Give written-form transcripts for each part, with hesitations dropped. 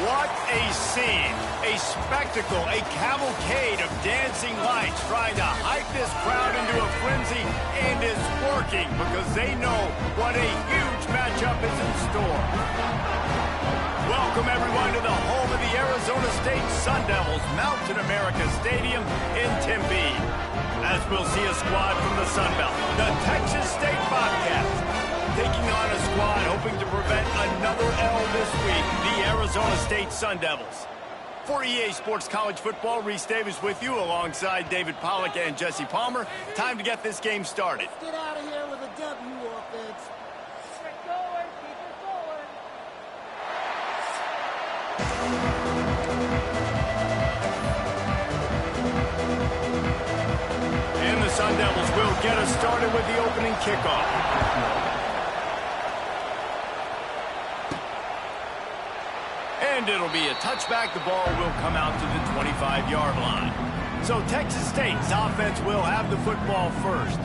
What a scene, a spectacle, a cavalcade of dancing lights trying to hype this crowd into a frenzy, and it's working because they know what a huge matchup is in store. Welcome everyone to the home of the Arizona State Sun Devils, Mountain America Stadium in Tempe. As we'll see a squad from the Sun Belt, the Texas State Bobcats, taking on a squad hoping to prevent another L this week, the Arizona State Sun Devils. For EA Sports College Football, Reese Davis with you alongside David Pollack and Jesse Palmer. Time to get this game started. Let's get out of here with a W, offense. Keep it going, keep it going. And the Sun Devils will get us started with the opening kickoff. And it'll be a touchback. The ball will come out to the 25-yard line. So Texas State's offense will have the football first.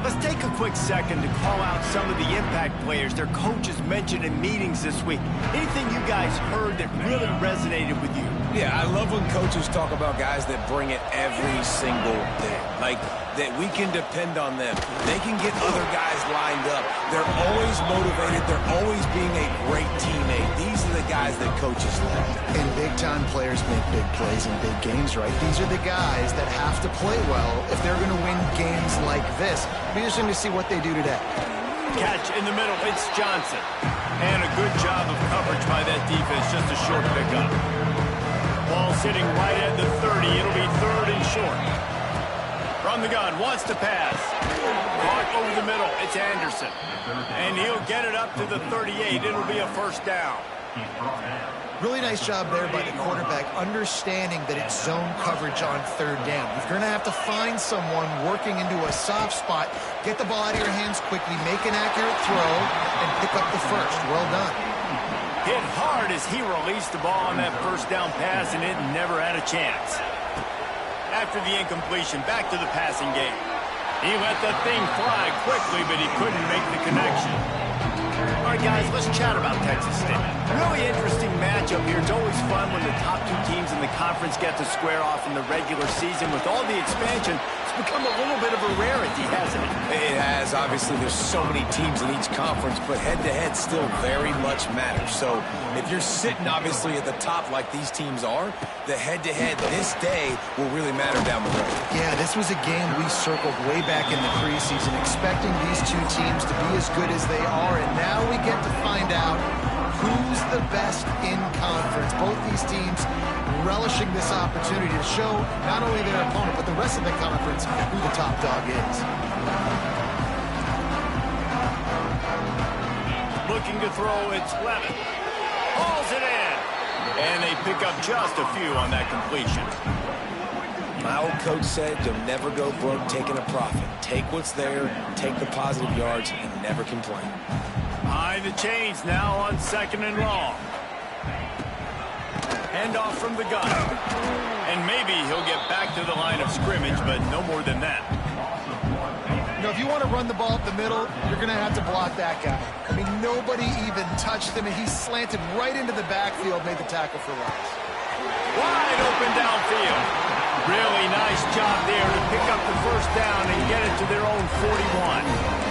Let's take a quick second to call out some of the impact players their coaches mentioned in meetings this week. Anything you guys heard that really resonated with you? Yeah, I love when coaches talk about guys that bring it every single day. Like, that we can depend on them. They can get other guys lined up. They're always motivated. They're always being a great teammate. These are the guys that coaches love. And big-time players make big plays in big games, right? These are the guys that have to play well if they're going to win games like this. It'll be interesting to see what they do today. Catch in the middle, it's Johnson. And a good job of coverage by that defense, just a short pickup. Ball sitting right at the 30. It'll be third and short. From the gun, wants to pass. Caught over the middle, it's Anderson. And he'll get it up to the 38. It'll be a first down. Really nice job there by the quarterback, understanding that it's zone coverage on third down. You're going to have to find someone working into a soft spot, get the ball out of your hands quickly, make an accurate throw, and pick up the first. Well done. Hit hard as he released the ball on that first down pass, and it never had a chance. After the incompletion, back to the passing game. He let the thing fly quickly, but he couldn't make the connection. All right, guys, let's chat about Texas State. Really interesting matchup here. It's always fun when the top two teams in the conference get to square off in the regular season. With all the expansion, it's become a little bit of a rarity, hasn't it? It has. Obviously, there's so many teams in each conference, but head-to-head still very much matters. So if you're sitting, obviously, at the top like these teams are, the head-to-head this day will really matter down the road. Yeah, this was a game we circled way back in the preseason, expecting these two teams to be as good as they are, and now we get to find out who's the best in conference. Both these teams relishing this opportunity to show not only their opponent, but the rest of the conference who the top dog is. Looking to throw, it's Levin. Hauls it in. And they pick up just a few on that completion. My old coach said you'll never go broke taking a profit. Take what's there, take the positive yards, and never complain. High the chains now on second and long. Handoff from the gun. And maybe he'll get back to the line of scrimmage, but no more than that. You know, if you want to run the ball up the middle, you're going to have to block that guy. I mean, nobody even touched him, and he slanted right into the backfield, made the tackle for loss. Wide open downfield. Really nice job there to pick up the first down and get it to their own 41.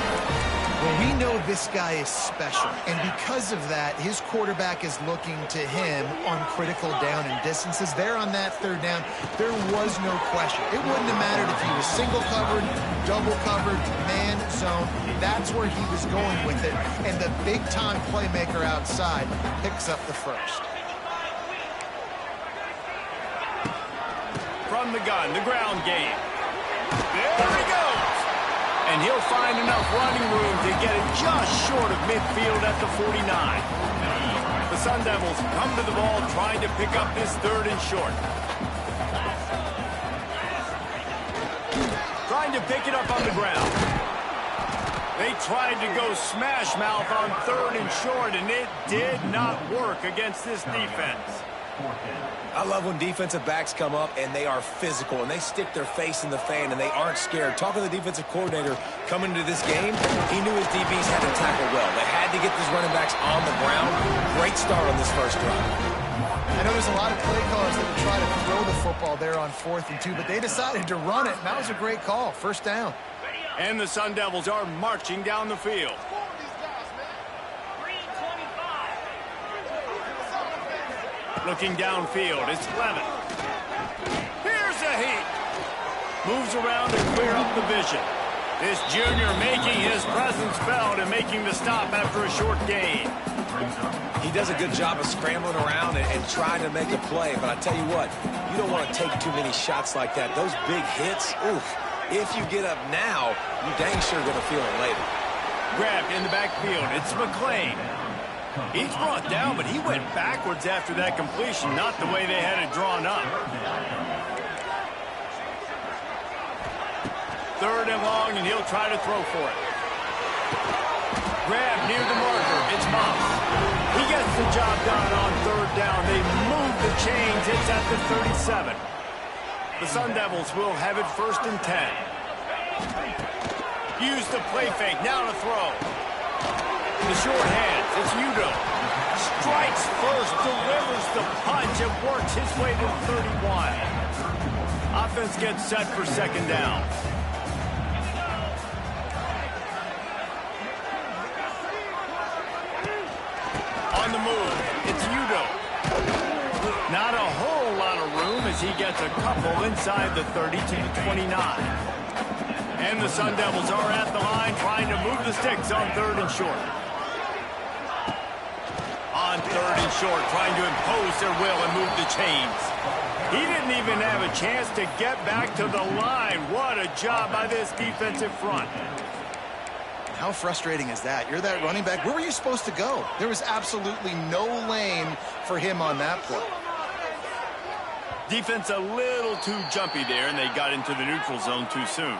Well, we know this guy is special, and because of that, his quarterback is looking to him on critical down and distances. There on that third down, there was no question. It wouldn't have mattered if he was single covered, double covered, man zone. That's where he was going with it, and the big-time playmaker outside picks up the first. From the gun, the ground game. There he goes. And he'll find enough running room to get it just short of midfield at the 49. The Sun Devils come to the ball trying to pick up this third and short. Trying to pick it up on the ground. They tried to go smash mouth on third and short, and it did not work against this defense. I love when defensive backs come up and they are physical and they stick their face in the fan and they aren't scared. Talking to the defensive coordinator coming into this game, he knew his DBs had to tackle well. They had to get these running backs on the ground. Great start on this first drive. I know there's a lot of play callers that would try to throw the football there on 4th and 2, but they decided to run it, and that was a great call. First down. And the Sun Devils are marching down the field. Looking downfield, it's Levin. Here's a heat. Moves around to clear up the vision. This junior making his presence felt and making the stop after a short gain. He does a good job of scrambling around and trying to make a play, but I tell you what, you don't want to take too many shots like that. Those big hits, oof. If you get up now, you dang sure going to feel it later. Grabbed in the backfield, it's McClain. He's brought down, but he went backwards after that completion, not the way they had it drawn up. 3rd and long, and he'll try to throw for it. Grab near the marker. It's Moss. He gets the job done on 3rd down. They move the chains. It's at the 37. The Sun Devils will have it 1st and 10. Use the play fake. Now to throw. The short hands. It's Udo. Strikes first. Delivers the punch and works his way to the 31. Offense gets set for 2nd down. On the move, it's Udo. Not a whole lot of room as he gets a couple inside the 30 to the 29. And the Sun Devils are at the line trying to move the sticks on 3rd and short. On 3rd and short, trying to impose their will and move the chains. He didn't even have a chance to get back to the line. What a job by this defensive front. How frustrating is that? You're that running back. Where were you supposed to go? There was absolutely no lane for him on that play. Defense a little too jumpy there, and they got into the neutral zone too soon.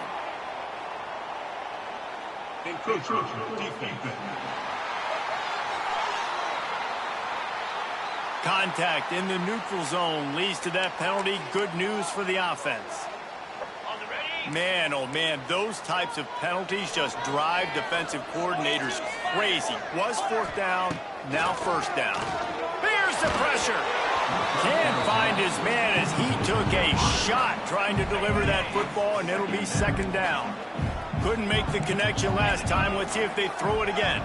Contact in the neutral zone leads to that penalty. Good news for the offense. Man, oh man, those types of penalties just drive defensive coordinators crazy. Was 4th down, now 1st down. Here's the pressure. Can't find his man as he took a shot trying to deliver that football, and it'll be 2nd down. Couldn't make the connection last time. Let's see if they throw it again.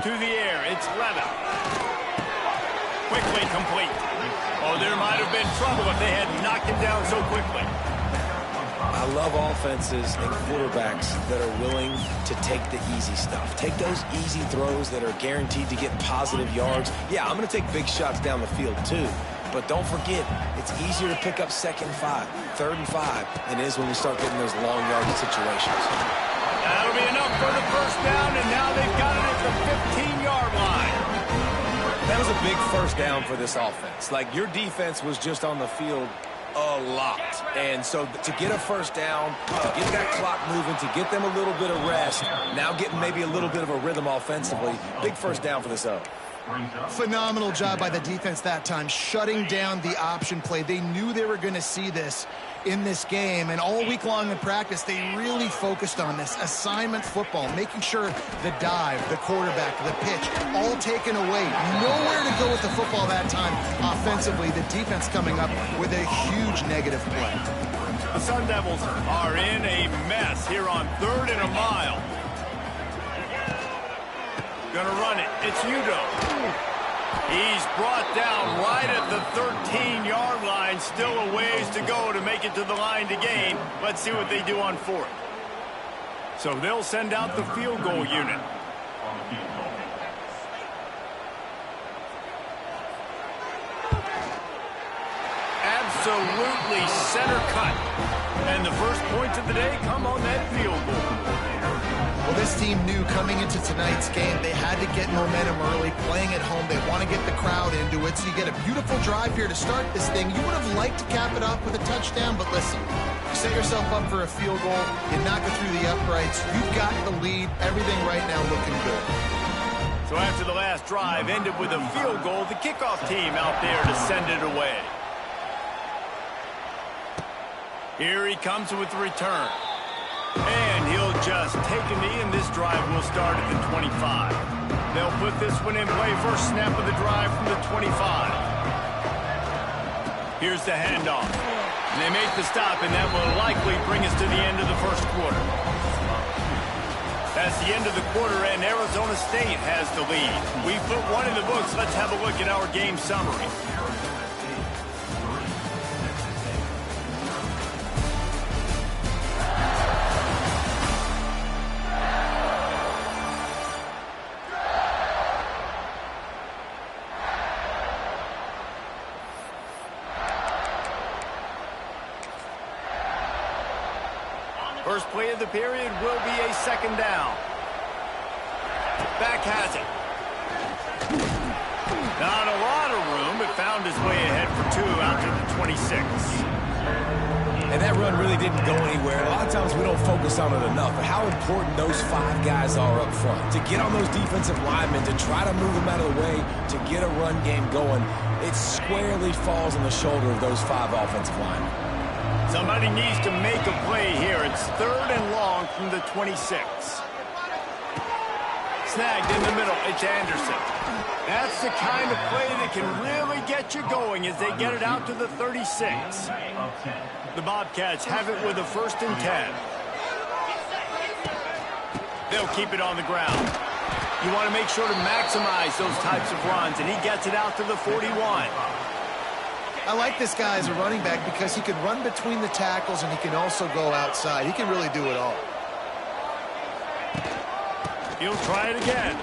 To the air, it's Levin. Quickly complete. Oh, there might have been trouble if they had knocked him down so quickly. I love offenses and quarterbacks that are willing to take the easy stuff. Take those easy throws that are guaranteed to get positive yards. Yeah, I'm going to take big shots down the field too. But don't forget, it's easier to pick up 2nd and 5, 3rd and 5 than it is when we start getting those long yardage situations. That'll be enough for the 1st down, and now they've got it at the 15-yard line. That was a big 1st down for this offense. Like, your defense was just on the field a lot. And so to get a 1st down, to get that clock moving, to get them a little bit of rest, now getting maybe a little bit of a rhythm offensively, big 1st down for this up. Phenomenal job by the defense that time, shutting down the option play. They knew they were going to see this in this game, and all week long in practice, they really focused on this assignment football, making sure the dive, the quarterback, the pitch, all taken away. Nowhere to go with the football that time offensively. The defense coming up with a huge negative play. The Sun Devils are in a mess here on 3rd and a mile. Gonna run it. It's Udo. He's brought down right at the 13-yard line. Still a ways to go to make it to the line to gain. Let's see what they do on 4th. So they'll send out the field goal unit. Absolutely center cut. And the first points of the day come on that field goal. Well, this team knew coming into tonight's game they had to get momentum early, playing at home. They want to get the crowd into it, so you get a beautiful drive here to start this thing. You would have liked to cap it off with a touchdown, but listen, you set yourself up for a field goal, you knock it through the uprights, you've got the lead, everything right now looking good. So after the last drive ended with a field goal, the kickoff team out there to send it away. Here he comes with the return. And he'll just take a knee, and this drive will start at the 25. They'll put this one in play. First snap of the drive from the 25. Here's the handoff. And they make the stop, and that will likely bring us to the end of the first quarter. That's the end of the quarter, and Arizona State has the lead. We put one in the books. Let's have a look at our game summary. First play of the period will be a second down. Back has it. Not a lot of room, but found his way ahead for two out to the 26. And that run really didn't go anywhere. A lot of times we don't focus on it enough, but how important those 5 guys are up front. To get on those defensive linemen, to try to move them out of the way, to get a run game going, it squarely falls on the shoulder of those 5 offensive linemen. Somebody needs to make a play here. It's 3rd and long from the 26. Snagged in the middle. It's Anderson. That's the kind of play that can really get you going as they get it out to the 36. The Bobcats have it with a 1st and 10. They'll keep it on the ground. You want to make sure to maximize those types of runs, and he gets it out to the 41. I like this guy as a running back because he can run between the tackles and he can also go outside. He can really do it all. He'll try it again.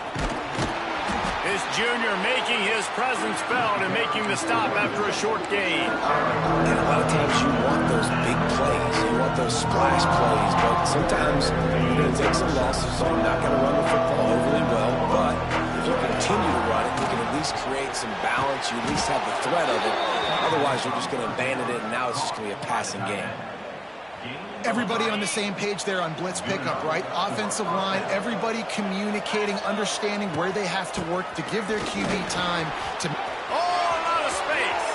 This junior making his presence felt and making the stop after a short gain. And a lot of times you want those big plays. You want those splash plays, but sometimes you're going to take some losses. So you're not going to run the football overly well, but if you continue to run it, you can at least create some balance. You at least have the threat of it. Otherwise, you're just going to abandon it, and now it's just going to be a passing game. Everybody on the same page there on blitz pickup, right? Offensive line, everybody communicating, understanding where they have to work to give their QB time to... Oh, a lot of space.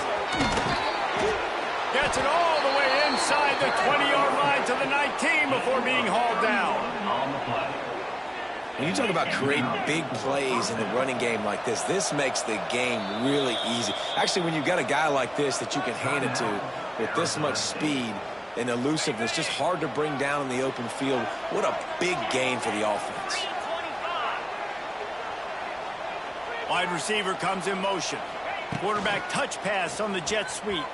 Gets it all the way inside the 20-yard line to the 19 before being hauled down. When you talk about creating big plays in the running game like this makes the game really easy. Actually, when you've got a guy like this that you can hand it to with this much speed and elusiveness, just hard to bring down in the open field. What a big gain for the offense. Wide receiver comes in motion. Quarterback touch pass on the jet sweep.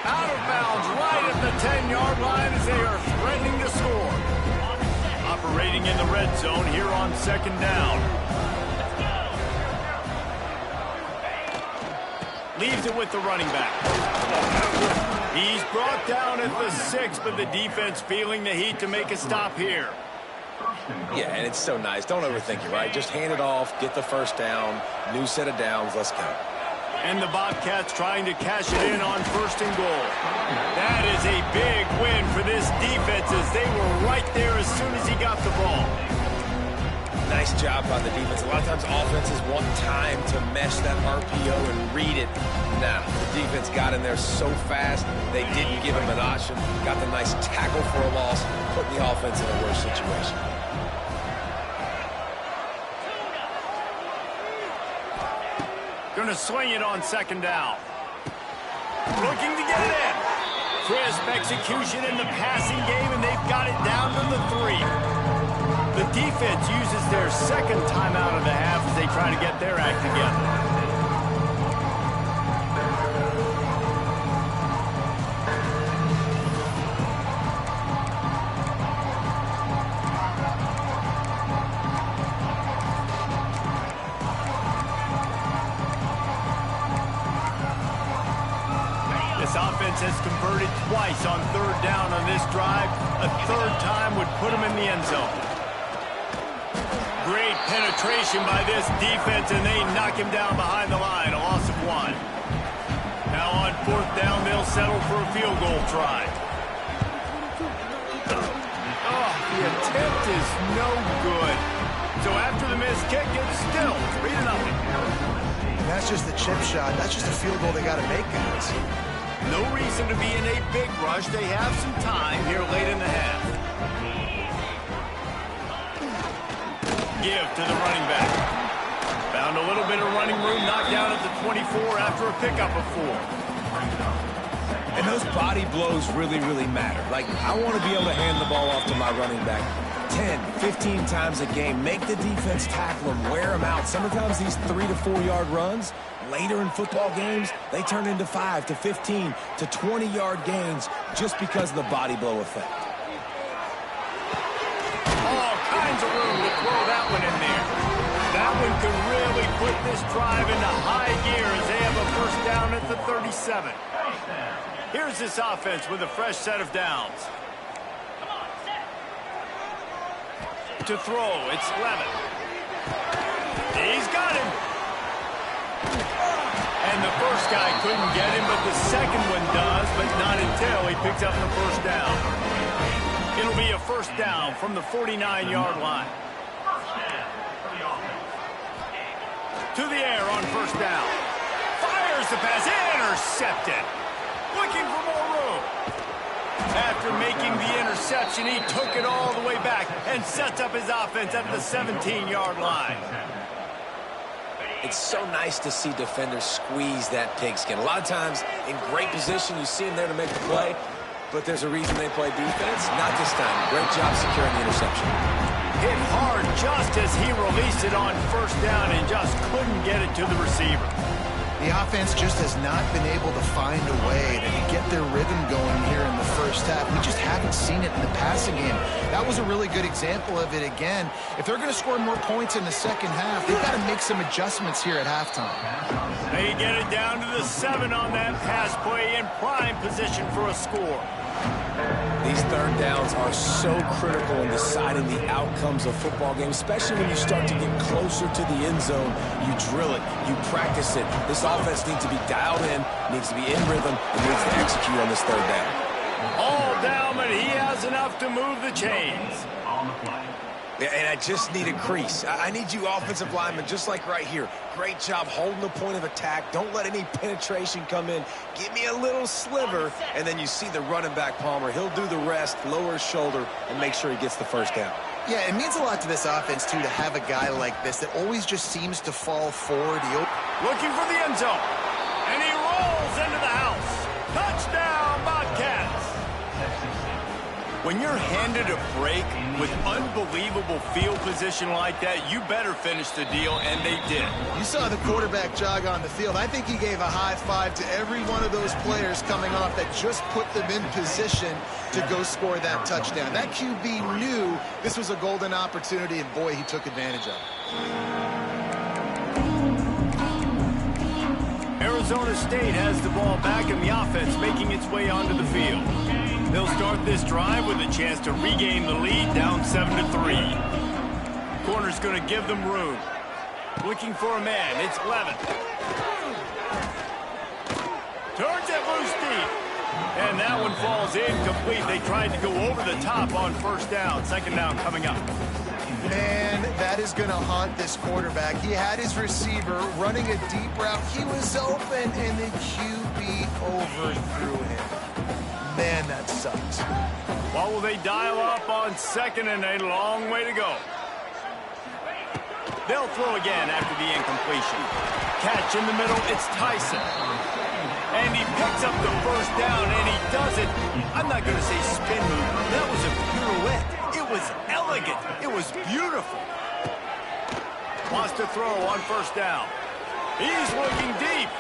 Out of bounds right at the 10-yard line as they are threatening to score. Operating in the red zone here on 2nd down. Leaves it with the running back. He's brought down at the 6, but the defense feeling the heat to make a stop here. Yeah, and it's so nice. Don't overthink it, right? Just hand it off, get the first down, new set of downs, let's go. And the Bobcats trying to cash it in on 1st and goal. That is a big win for this defense as they were right there as soon as he got the ball. Nice job by the defense. A lot of times offenses want time to mesh that RPO and read it. Now, the defense got in there so fast, they didn't give him an option. Got the nice tackle for a loss, putting the offense in a worse situation. Going to swing it on 2nd down. Looking to get it in. Crisp execution in the passing game, and they've got it down to the 3. The defense uses their 2nd timeout of the half as they try to get their act together. This offense has converted twice on 3rd down on this drive. A 3rd time would put them in the end zone. Great penetration by this defense, and they knock him down behind the line. A loss of 1. Now on 4th down, they'll settle for a field goal try. Oh, the attempt is no good. So after the missed kick, it's still 3-0. That's just the chip shot. That's just a field goal they got to make, guys. No reason to be in a big rush. They have some time here late in the half. Give to the running back. Found a little bit of running room, knocked down at the 24 after a pickup of 4. And those body blows really, really matter. Like, I want to be able to hand the ball off to my running back 10, 15 times a game. Make the defense tackle them, wear them out. Sometimes these 3 to 4 yard runs, later in football games, they turn into 5 to 15 to 20 yard gains just because of the body blow effect. All kinds of room to throw that one in there. That one could really put this drive into high gear as they have a first down at the 37. Here's this offense with a fresh set of downs. To throw, it's Levitt. He's got him. And the first guy couldn't get him, but the second one does, but not until he picks up the first down. It'll be a first down from the 49-yard line. To the air on first down. Fires the pass, intercepted. Looking for more room. After making the interception, he took it all the way back and sets up his offense at the 17-yard line. It's so nice to see defenders squeeze that pigskin. A lot of times, in great position, you see them there to make the play, but there's a reason they play defense. Not this time. Great job securing the interception. Hit hard just as he released it on first down and just couldn't get it to the receiver. The offense just has not been able to find a way to get their rhythm going here in the first half. We just haven't seen it in the passing game. That was a really good example of it again. If they're going to score more points in the second half, they've got to make some adjustments here at halftime. They get it down to the 7 on that pass play in prime position for a score. These third downs are so critical in deciding the outcomes of football games, especially when you start to get closer to the end zone. You drill it, you practice it. This offense needs to be dialed in, needs to be in rhythm, and needs to execute on this third down. All down, but he has enough to move the chains. Yeah, and I just need a crease. I need you offensive linemen, just like right here. Great job holding the point of attack. Don't let any penetration come in. Give me a little sliver, and then you see the running back, Palmer. He'll do the rest, lower his shoulder, and make sure he gets the first down. Yeah, it means a lot to this offense, too, to have a guy like this that always just seems to fall forward. Looking for the end zone, and he rolls into the house. Touchdown, Bobcats! When you're handed a break with unbelievable field position like that, you better finish the deal, and they did. You saw the quarterback jog on the field. I think he gave a high five to every one of those players coming off that just put them in position to go score that touchdown. That QB knew this was a golden opportunity, and boy, he took advantage of it. Arizona State has the ball back, and the offense making its way onto the field. They'll start this drive with a chance to regain the lead, down 7-3. Corner's going to give them room. Looking for a man, it's Levitt. Turns it loose deep. And that one falls incomplete. They tried to go over the top on first down. Second down coming up. Man, that is going to haunt this quarterback. He had his receiver running a deep route. He was open, and the QB overthrew him. Man, that sucks. What will they dial up on second, and a long way to go? They'll throw again after the incompletion. Catch in the middle, it's Tyson. And he picks up the first down, and he does it. I'm not going to say spin move. That was a pirouette. It was elegant. It was beautiful. Wants to throw on first down. He's looking deep.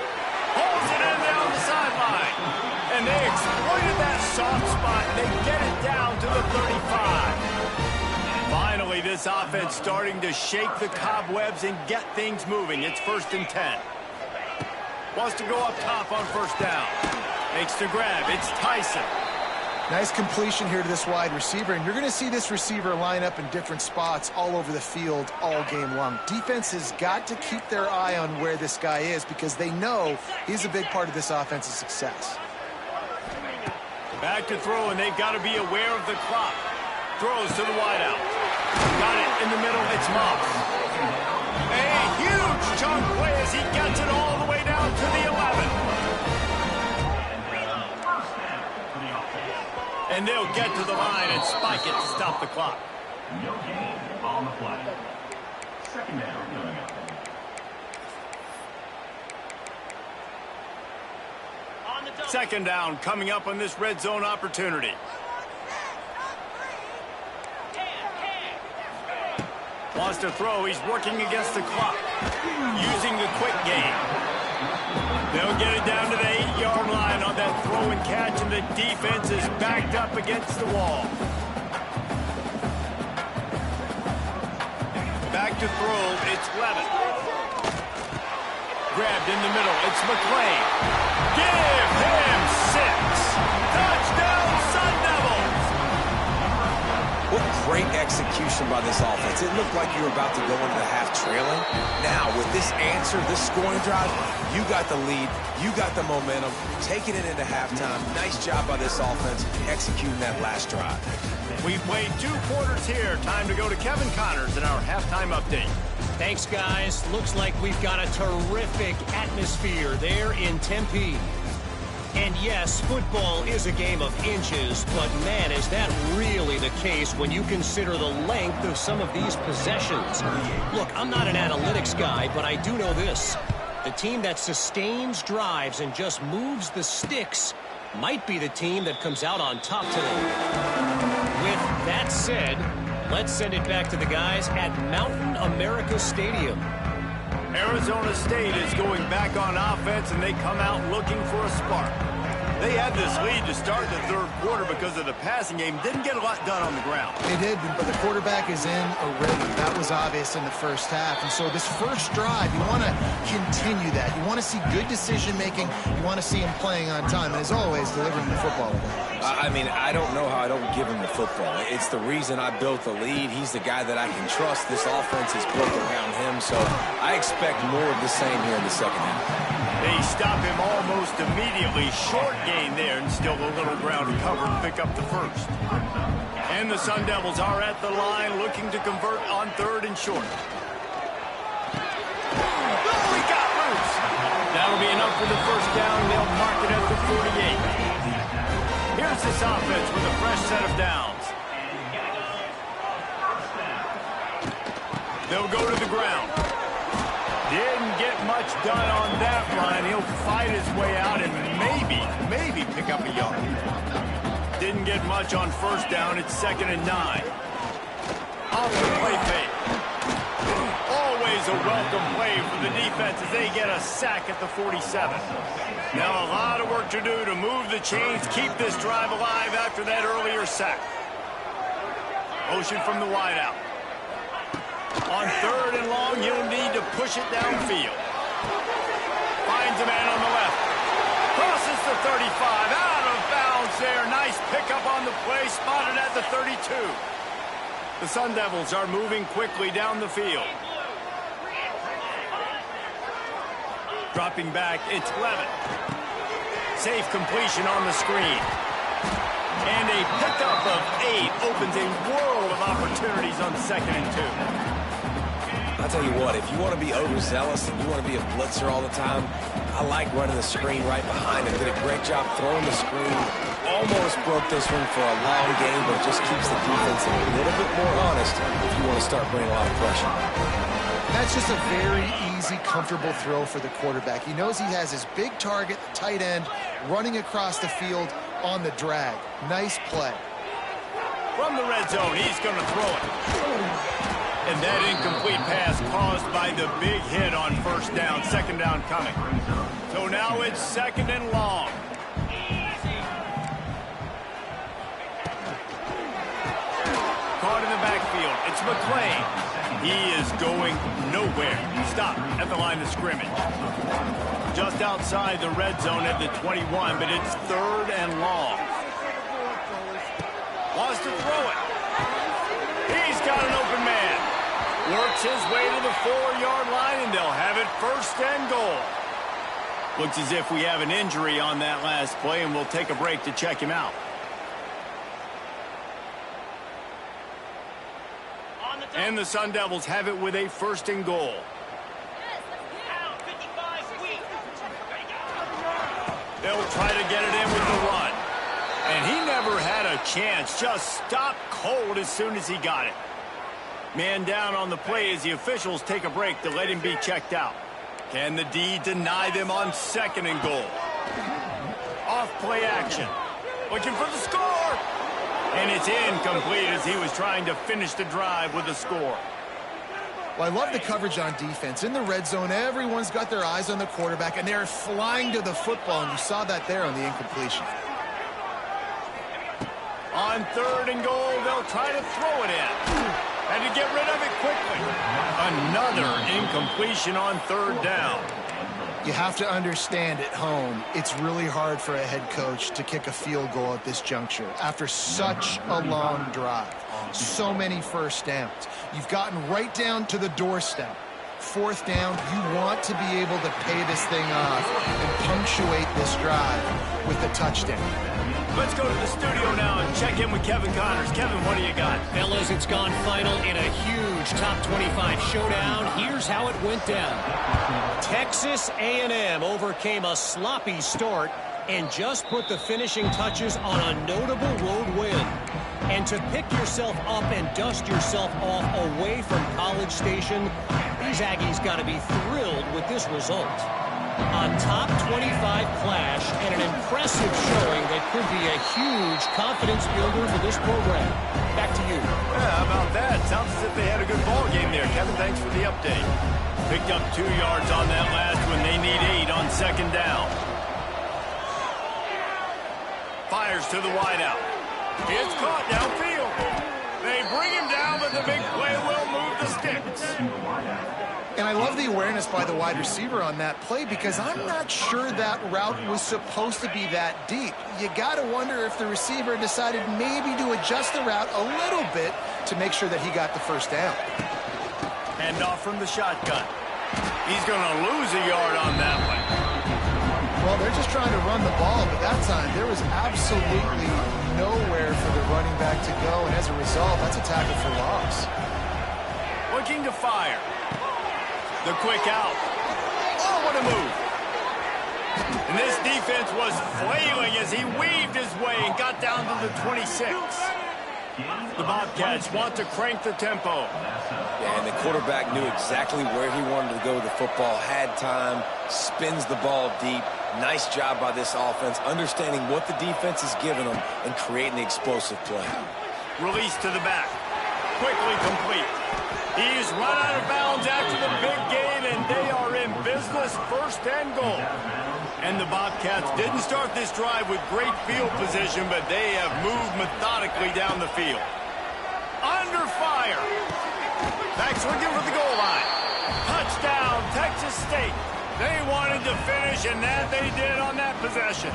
Holds it in down the sideline. And they exploited that soft spot. They get it down to the 35. Finally, this offense starting to shake the cobwebs and get things moving. It's 1st and 10. Wants to go up top on first down. Makes the grab. It's Tyson. Nice completion here to this wide receiver, and you're going to see this receiver line up in different spots all over the field all game long. Defense has got to keep their eye on where this guy is because they know he's a big part of this offense's success. Back to throw, and they've got to be aware of the clock. Throws to the wideout. Got it in the middle. It's Moss. A huge chunk play as he gets it all the way down to the 11. And they'll get to the line and spike it to stop the clock. No gain on the play. Second down coming up. Second down coming up on this red zone opportunity. Wants to throw. He's working against the clock. Using the quick game. They'll get it down to the 8-yard line on that throw and catch, and the defense is backed up against the wall. Back to throw. It's Levis. Grabbed in the middle. It's McClain. Give him 6. Touchdown, Sun Devils. What great execution by this offense. It looked like you were about to go into the half trailing. Now, with this answer, this scoring drive, you got the lead, you got the momentum, taking it into halftime. Nice job by this offense executing that last drive. We've played 2 quarters here. Time to go to Kevin Connors in our halftime update. Thanks, guys. Looks like we've got a terrific atmosphere there in Tempe. And yes, football is a game of inches, but man, is that really the case when you consider the length of some of these possessions. Look, I'm not an analytics guy, but I do know this. The team that sustains drives and just moves the sticks might be the team that comes out on top today. With that said, let's send it back to the guys at Mountain America Stadium. Arizona State is going back on offense, and they come out looking for a spark. They had this lead to start the third quarter because of the passing game. Didn't get a lot done on the ground. They did, but the quarterback is in a rhythm. That was obvious in the first half. And so this first drive, you want to continue that. You want to see good decision-making. You want to see him playing on time. And as always, delivering the football. I mean, I don't know how I don't give him the football. It's the reason I built the lead. He's the guy that I can trust. This offense is built around him, so I expect more of the same here in the second half. They stop him almost immediately. Short gain there, and still a little ground to cover to pick up the first. And the Sun Devils are at the line looking to convert on 3rd and short. Oh, he got loose. That'll be enough for the first down. They'll mark it at the 48. Here's this offense with a fresh set of downs. They'll go to the ground. Didn't get much done on that run. He'll fight his way out and maybe pick up a yard. Didn't get much on first down. It's 2nd and 9. Off the play fake. Always a welcome play for the defense as they get a sack at the 47. Now a lot of work to do to move the chains, keep this drive alive after that earlier sack. Motion from the wideout. On 3rd and long, he'll need to push it downfield. Finds a man on the left. Crosses the 35. Out of bounds there. Nice pickup on the play. Spotted at the 32. The Sun Devils are moving quickly down the field. Dropping back, it's Levitt. Safe completion on the screen. And a pickup of 8 opens a world of opportunities on 2nd and 2. I'll tell you what, if you want to be overzealous and you want to be a blitzer all the time, I like running the screen right behind him. Did a great job throwing the screen. Almost broke this one for a long game, but it just keeps the defense a little bit more honest if you want to start bringing a lot of pressure. That's just a very easy, comfortable throw for the quarterback. He knows he has his big target, the tight end, running across the field on the drag. Nice play. From the red zone, he's going to throw it. And that incomplete pass caused by the big hit on first down. 2nd down coming. So now it's 2nd and long. Caught in the backfield. It's McClain. He is going nowhere. Stop at the line of scrimmage. Just outside the red zone at the 21, but it's 3rd and long. Wants to throw it. He's got an open man. Works his way to the 4-yard line, and they'll have it 1st and goal. Looks as if we have an injury on that last play, and we'll take a break to check him out. And the Sun Devils have it with a 1st and goal. They'll try to get it in with the run. And he never had a a chance. Just stopped cold as soon as he got it. Man down on the play as the officials take a break to let him be checked out. Can the D deny them on 2nd and goal? Off play action. Looking for the score. And it's incomplete as he was trying to finish the drive with a score. Well, I love the coverage on defense. In the red zone, everyone's got their eyes on the quarterback, and they're flying to the football, and you saw that there on the incompletion. On 3rd and goal, they'll try to throw it in. And to get rid of it quickly. Another incompletion on 3rd down. You have to understand at home, it's really hard for a head coach to kick a field goal at this juncture after such a long drive. So many first downs. You've gotten right down to the doorstep. 4th down, you want to be able to pay this thing off and punctuate this drive with a touchdown. Let's go to the studio now and check in with Kevin Connors. Kevin, what do you got? Fellas, it's gone final in a huge top 25 showdown. Here's how it went down. Texas A&M overcame a sloppy start and just put the finishing touches on a notable road win. And to pick yourself up and dust yourself off away from College Station, these Aggies got to be thrilled with this result. A top 25 clash and an impressive showing that could be a huge confidence builder for this program. Back to you. Yeah, how about that? Sounds as if they had a good ball game there. Kevin, thanks for the update. Picked up 2 yards on that last one. They need 8 on 2nd down. Fires to the wideout. It's caught downfield. They bring him down, but the big play will move the sticks. And I love the awareness by the wide receiver on that play because I'm not sure that route was supposed to be that deep. You got to wonder if the receiver decided maybe to adjust the route a little bit to make sure that he got the first down. Hand off from the shotgun. He's going to lose a yard on that one. Well, they're just trying to run the ball, but that time there was absolutely nowhere for the running back to go, and as a result, that's a tackle for loss. Looking to fire. The quick out. Oh, what a move. And this defense was flailing as he weaved his way and got down to the 26. The Bobcats want to crank the tempo. Yeah, and the quarterback knew exactly where he wanted to go with the football, had time, spins the ball deep. Nice job by this offense, understanding what the defense is giving them and creating the explosive play. Release to the back. Quickly complete. He's run out of bounds after the big gain, and they are in business. 1st and goal. And the Bobcats didn't start this drive with great field position, but they have moved methodically down the field. Under fire. Backs looking for the goal line. Touchdown, Texas State. They wanted to finish, and that they did on that possession.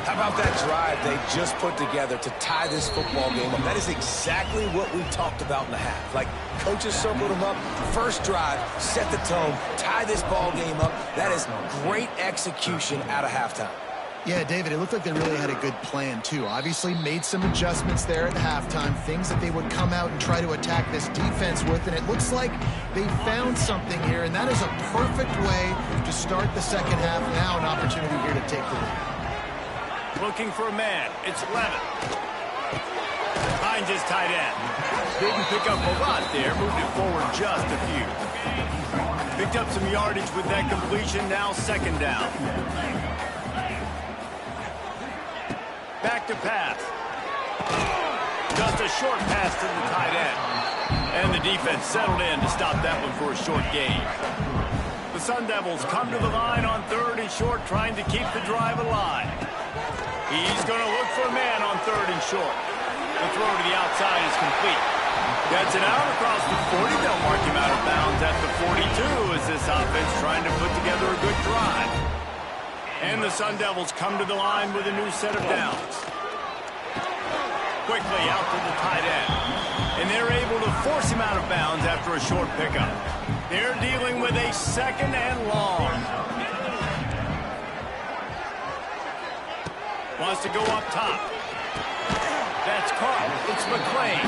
How about that drive they just put together to tie this football game up? That is exactly what we talked about in the half. Like, coaches circled them up. First drive, set the tone, tie this ball game up. That is great execution out of halftime. Yeah, David, it looked like they really had a good plan, too. Obviously made some adjustments there at halftime, things that they would come out and try to attack this defense with, and it looks like they found something here, and that is a perfect way to start the second half. Now an opportunity here to take the lead. Looking for a man. It's Levin. Finds his tight end. Didn't pick up a lot there. Moved it forward just a few. Picked up some yardage with that completion. Now 2nd down. Back to pass. Just a short pass to the tight end. And the defense settled in to stop that one for a short gain. The Sun Devils come to the line on 3rd and short, trying to keep the drive alive. He's going to look for a man on 3rd and short. The throw to the outside is complete. Gets it out across the 40. They'll mark him out of bounds at the 42 as this offense trying to put together a good drive. And the Sun Devils come to the line with a new set of downs. Quickly out to the tight end. And they're able to force him out of bounds after a short pickup. They're dealing with a 2nd and long. Wants to go up top. That's caught. It's McClain.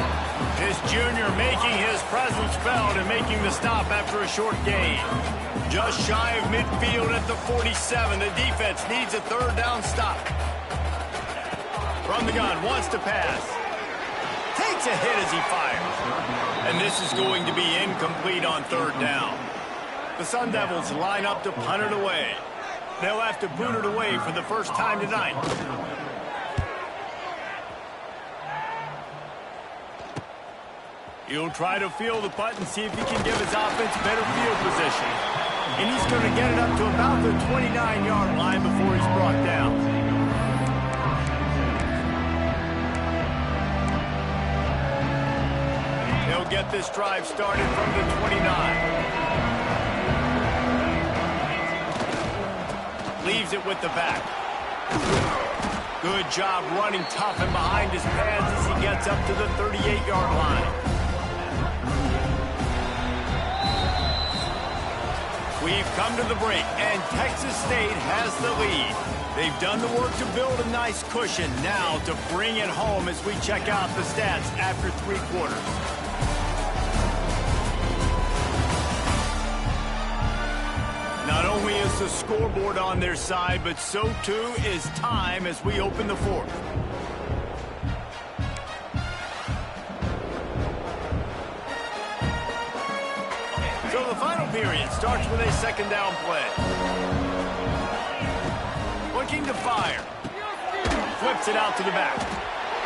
This junior making his presence felt and making the stop after a short gain. Just shy of midfield at the 47. The defense needs a 3rd down stop. From the gun, wants to pass. Takes a hit as he fires. And this is going to be incomplete on third down. The Sun Devils line up to punt it away. They'll have to boot it away for the first time tonight. He'll try to field the punt and see if he can give his offense better field position. And he's going to get it up to about the 29-yard line before he's brought down. He'll get this drive started from the 29. Leaves it with the back. Good job running tough and behind his pads as he gets up to the 38-yard line. We've come to the break, and Texas State has the lead. They've done the work to build a nice cushion. Now to bring it home as we check out the stats after 3 quarters. Not only is the scoreboard on their side, but so too is time as we open the fourth. So the final period starts with a second down play. Looking to fire. Flips it out to the back.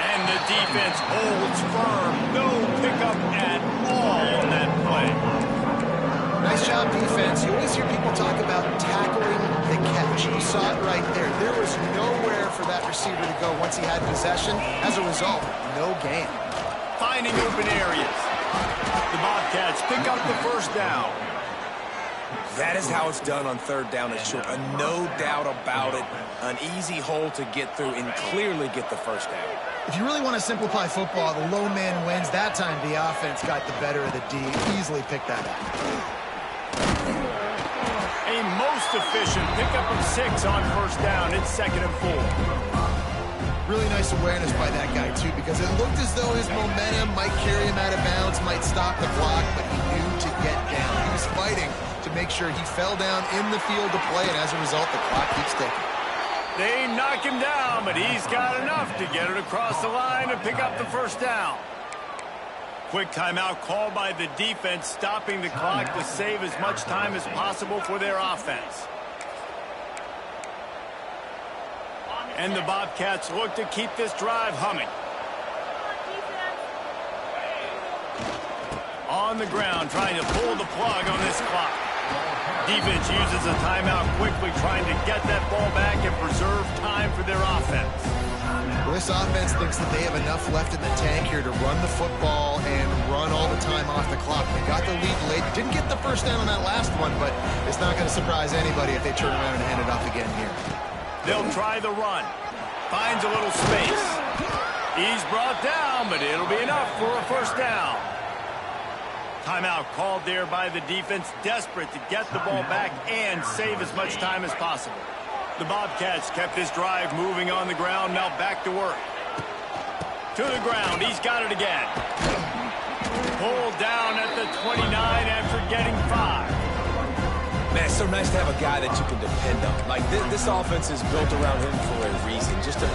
And the defense holds firm. No pickup at all on that play. Nice job, defense. You always hear people talk about tackling the catch. You saw it right there. There was nowhere for that receiver to go once he had possession. As a result, no gain. Finding open areas. The Bobcats pick up the first down. That is how it's done on third down and short. No doubt about it. An easy hole to get through and clearly get the first down. If you really want to simplify football, the lone man wins. That time the offense got the better of the D. Easily picked that up. A most efficient pickup of 6 on first down. It's 2nd and 4. Really nice awareness by that guy, too, because it looked as though his momentum might carry him out of bounds, might stop the clock, but he knew to get down. He was fighting to make sure he fell down in the field to play, and as a result, the clock keeps ticking. They knock him down, but he's got enough to get it across the line and pick up the first down. Quick timeout called by the defense, stopping the clock to save as much time as possible for their offense. And the Bobcats look to keep this drive humming. On the ground, trying to pull the plug on this clock. Defense uses a timeout quickly, trying to get that ball back and preserve time for their offense. Well, this offense thinks that they have enough left in the tank here to run the football and run all the time off the clock. They got the lead late. Didn't get the first down on that last one, but it's not going to surprise anybody if they turn around and hand it off again here. They'll try the run. Finds a little space. He's brought down, but it'll be enough for a first down. Timeout called there by the defense, desperate to get the ball back and save as much time as possible. The Bobcats kept this drive moving on the ground, now back to work. To the ground, he's got it again. Pulled down at the 29 after getting 5. Man, it's so nice to have a guy that you can depend on. Like, this offense is built around him for a reason. Just a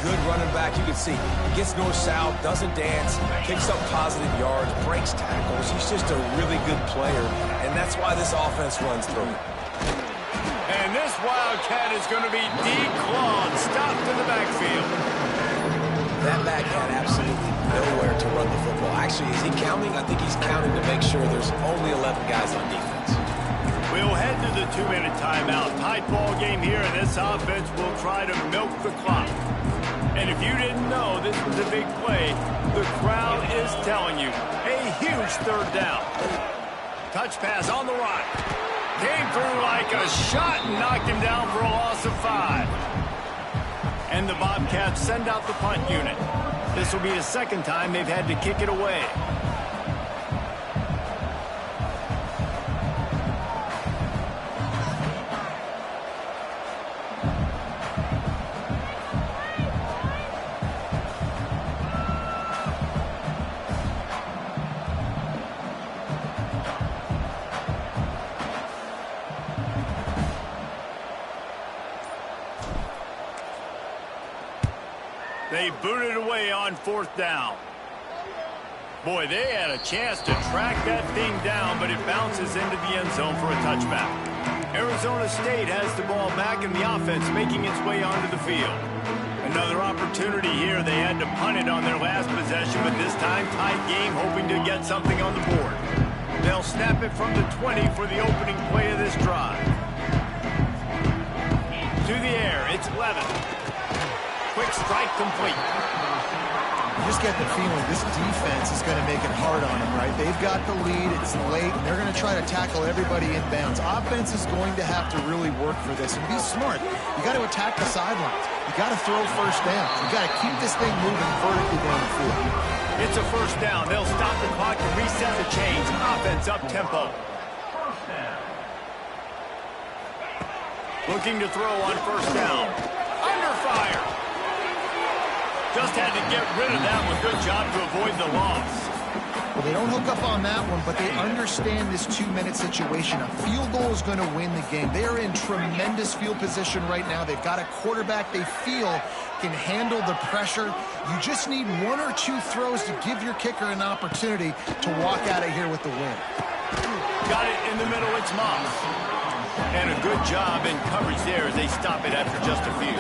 good running back. You can see, gets north-south, doesn't dance, picks up positive yards, breaks tackles. He's just a really good player, and that's why this offense runs through him. And this Wildcat is going to be declawed, stopped in the backfield. That back had absolutely nowhere to run the football. Actually, is he counting? I think he's counting to make sure there's only 11 guys on defense. We'll head to the 2-minute timeout. Tight ball game here, and this offense will try to milk the clock. And if you didn't know this was a big play, the crowd is telling you. A huge third down. Touch pass on the right. Came through like a shot and knocked him down for a loss of 5. And the Bobcats send out the punt unit. This will be the second time they've had to kick it away. They booted away on 4th down. Boy, they had a chance to track that thing down, but it bounces into the end zone for a touchback. Arizona State has the ball back in the offense, making its way onto the field. Another opportunity here. They had to punt it on their last possession, but this time tight game, hoping to get something on the board. They'll snap it from the 20 for the opening play of this drive. To the air, it's Levin. Quick strike complete. You just get the feeling this defense is going to make it hard on them, right? They've got the lead. It's late, and they're going to try to tackle everybody inbounds. Offense is going to have to really work for this and be smart. You got to attack the sidelines. You got to throw first down. You got to keep this thing moving vertically down the field. It's a first down. They'll stop the clock to reset the chains. Offense up tempo. Looking to throw on first down. Under fire. Just had to get rid of that one. Good job to avoid the loss. Well, they don't hook up on that one, but they understand this 2-minute situation. A field goal is going to win the game. They are in tremendous field position right now. They've got a quarterback they feel can handle the pressure. You just need 1 or 2 throws to give your kicker an opportunity to walk out of here with the win. Got it in the middle. It's Moss. And a good job in coverage there as they stop it after just a few.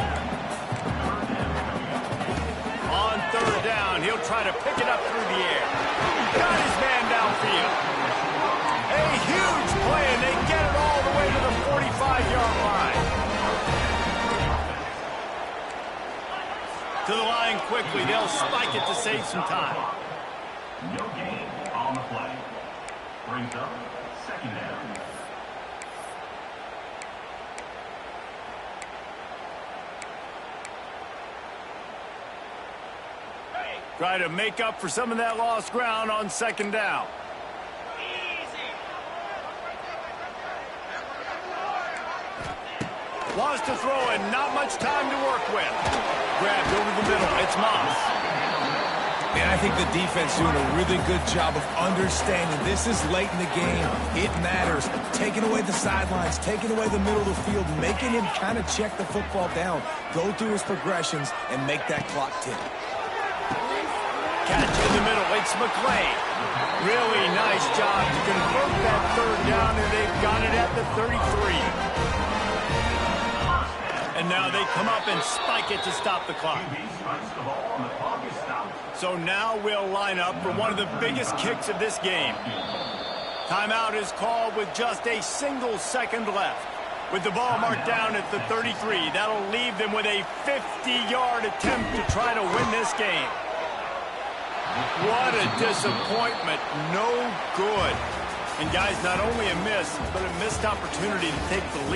On 3rd down, he'll try to pick it up through the air. Got his man downfield. A huge play, and they get it all the way to the 45-yard line. To the line quickly. They'll spike it to save some time. No gain on the play. Brings up 2nd down. Try to make up for some of that lost ground on 2nd down. Wants to throw and not much time to work with. Grabbed over the middle. It's Moss. And I think the defense doing a really good job of understanding this is late in the game. It matters. Taking away the sidelines, taking away the middle of the field, making him kind of check the football down, go through his progressions, and make that clock tick. Catch in the middle. It's McClain. Really nice job to convert that 3rd down, and they've got it at the 33. And now they come up and spike it to stop the clock. So now we'll line up for one of the biggest kicks of this game. Timeout is called with just a single second left. With the ball marked down at the 33, that'll leave them with a 50-yard attempt to try to win this game. What a disappointment. No good. And guys, not only a miss, but a missed opportunity to take the lead.